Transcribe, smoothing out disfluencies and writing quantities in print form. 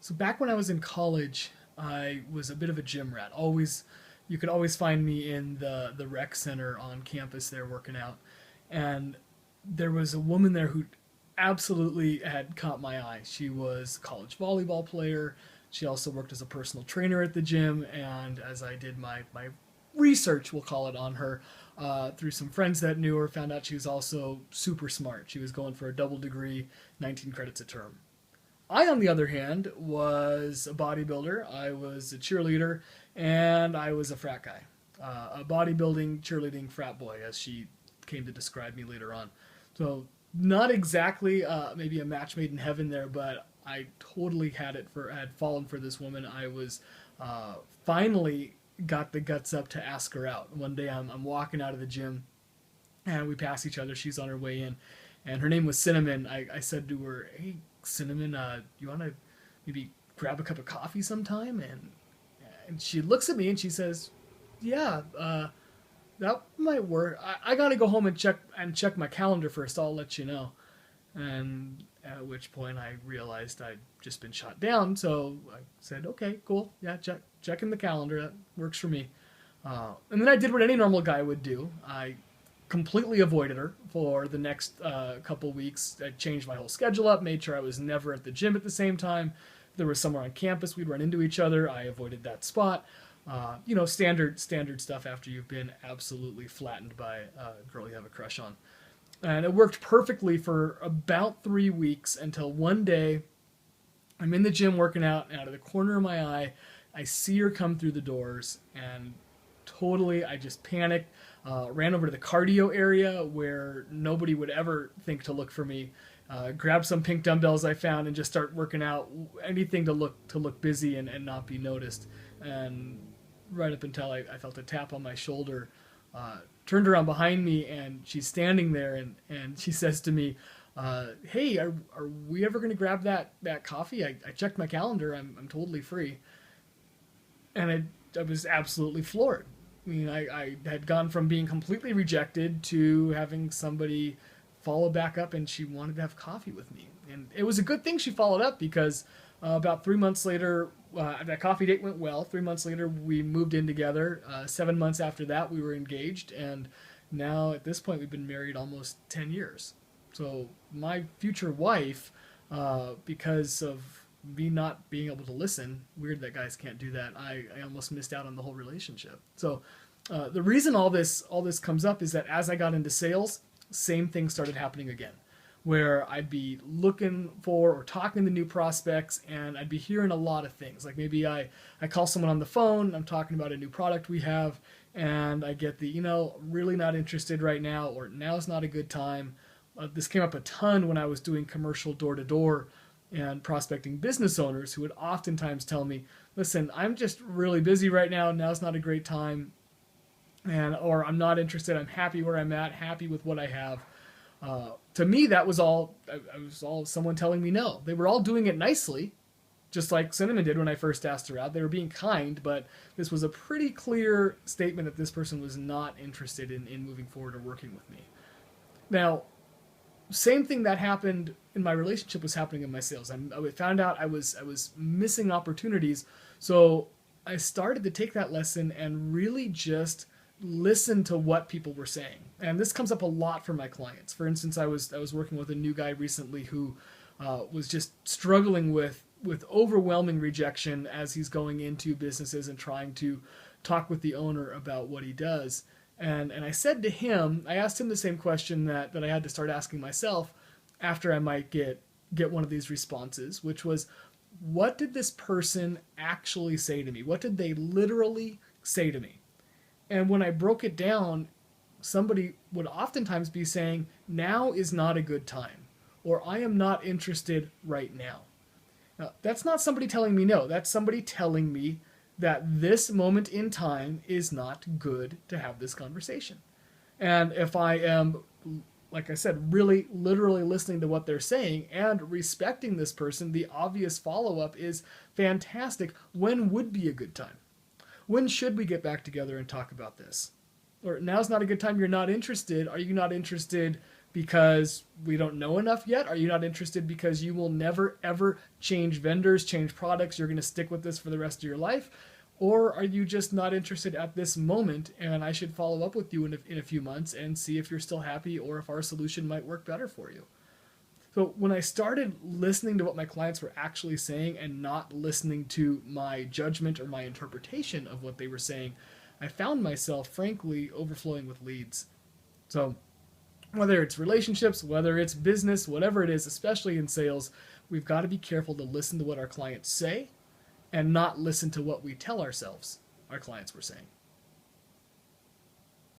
So back when I was in college, I was a bit of a gym rat. Always, you could always find me in the rec center on campus there working out, and there was a woman there who absolutely had caught my eye. She was a college volleyball player. She also worked as a personal trainer at the gym, and as I did my research, we'll call it, on her, through some friends that knew her, found out she was also super smart. She was going for a double degree, 19 credits a term. I, on the other hand, was a bodybuilder, I was a cheerleader, and I was a frat guy. A bodybuilding, cheerleading frat boy, as she came to describe me later on. So, not exactly maybe a match made in heaven there, but I totally had fallen for this woman. I was finally got the guts up to ask her out. One day I'm walking out of the gym, and we pass each other. She's on her way in, and her name was Cinnamon. I said to her, "Hey, Cinnamon, you want to maybe grab a cup of coffee sometime?" And she looks at me and she says, "Yeah, that might work. I gotta go home and check my calendar first. I'll let you know." And at which point I realized I'd just been shot down. So I said, "Okay, cool. Yeah, checking the calendar. That works for me." And then I did what any normal guy would do. I completely avoided her for the next couple weeks. I changed my whole schedule up, made sure I was never at the gym at the same time. If there was somewhere on campus we'd run into each other, I avoided that spot. Standard stuff after you've been absolutely flattened by a girl you have a crush on. And it worked perfectly for about 3 weeks until one day I'm in the gym working out, and out of the corner of my eye, I see her come through the doors, and totally, I just panicked. Ran over to the cardio area where nobody would ever think to look for me. Grabbed some pink dumbbells I found and just start working out, anything to look busy and not be noticed. And right up until I felt a tap on my shoulder, turned around behind me, and she's standing there, and she says to me, "Hey, are we ever going to grab that coffee? I checked my calendar. I'm totally free." And I was absolutely floored. I mean, I had gone from being completely rejected to having somebody follow back up, and she wanted to have coffee with me. And it was a good thing she followed up, because about 3 months later, that coffee date went well. 3 months later, we moved in together. 7 months after that, we were engaged. And now, at this point, we've been married almost 10 years. So my future wife, because of me not being able to listen, weird that guys can't do that, I almost missed out on the whole relationship. So the reason all this comes up is that as I got into sales, same thing started happening again, where I'd be looking for or talking to new prospects, and I'd be hearing a lot of things. Like maybe I call someone on the phone, I'm talking about a new product we have, and I get the, really not interested right now, or now's not a good time. This came up a ton when I was doing commercial door-to-door and prospecting business owners, who would oftentimes tell me, "Listen, I'm just really busy right now. Now's not a great time." Or, "I'm not interested. I'm happy where I'm at, happy with what I have." To me, that was all, I was all someone telling me no. They were all doing it nicely, just like Cinnamon did when I first asked her out. They were being kind, but this was a pretty clear statement that this person was not interested in moving forward or working with me. Now, same thing that happened in my relationship was happening in my sales. I found out I was missing opportunities, so I started to take that lesson and really just listen to what people were saying. And this comes up a lot for my clients. For instance, I was working with a new guy recently who was just struggling with overwhelming rejection as he's going into businesses and trying to talk with the owner about what he does. And I said to him, I asked him the same question that I had to start asking myself after I might get one of these responses, which was, what did this person actually say to me? What did they literally say to me? And when I broke it down, somebody would oftentimes be saying, "Now is not a good time," or "I am not interested right now." Now, that's not somebody telling me no. That's somebody telling me that this moment in time is not good to have this conversation. And if I am, like I said, really literally listening to what they're saying and respecting this person, the obvious follow-up is, fantastic. When would be a good time? When should we get back together and talk about this? Or, now's not a good time, you're not interested. Are you not interested because we don't know enough yet? Are you not interested because you will never ever change vendors, change products? You're going to stick with this for the rest of your life? Or are you just not interested at this moment, and I should follow up with you in a few months and see if you're still happy or if our solution might work better for you? So when I started listening to what my clients were actually saying and not listening to my judgment or my interpretation of what they were saying, I found myself, frankly, overflowing with leads. So whether it's relationships, whether it's business, whatever it is, especially in sales, we've got to be careful to listen to what our clients say and not listen to what we tell ourselves our clients were saying.